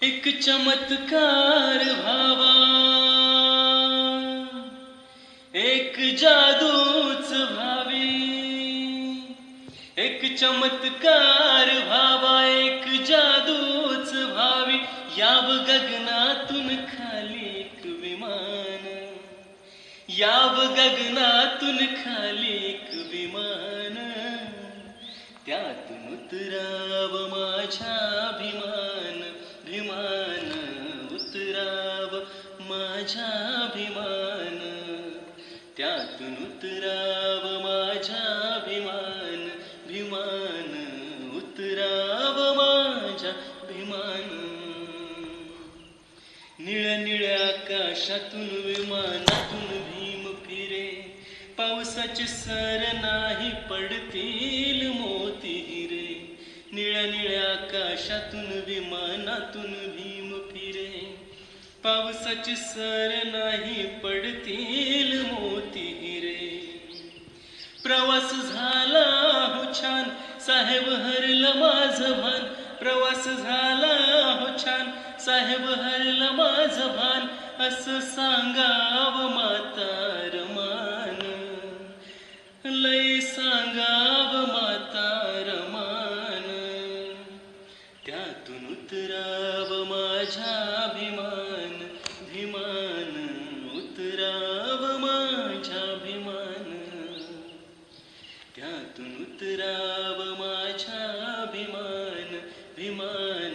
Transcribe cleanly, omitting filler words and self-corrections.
एक चमत्कार व्हावा, एक जादूच व्हावी. एक चमत्कार व्हावा, एक जादूच व्हावी. याव गगनातून खाली एक विमान, याव गगनातून खाली एक विमान. त्यातून उतराव माझ्याभिमान, भिमान. उतराव माझ्याभिमान, त्यातून उतराव माझ्याभिमान, भिमान. उतराव माझ्याभिमान. निळ्या निळ्या आकाशातून विमानातून भीम फिरे. पावसाची सर नाही पडतील मोती हिरे. निळ्या निळ्या आकाशातून विमानातून भीम फिरे. पावसाची सर नाही पडतील मोती हिरे. प्रवास झाला हो छान, साहेब हरलं माझं भान. प्रवास झाला हो छान, साहेब हरलं माझं भान. असं सांगावं म्हातारमान, लय सांगावं म्हातारमान. त्यातून उतरावं माझ्याभिमान, भिमान. उतरावं माझ्याभिमान, त्यातून उतरावं माझ्याभिमान, भिमान.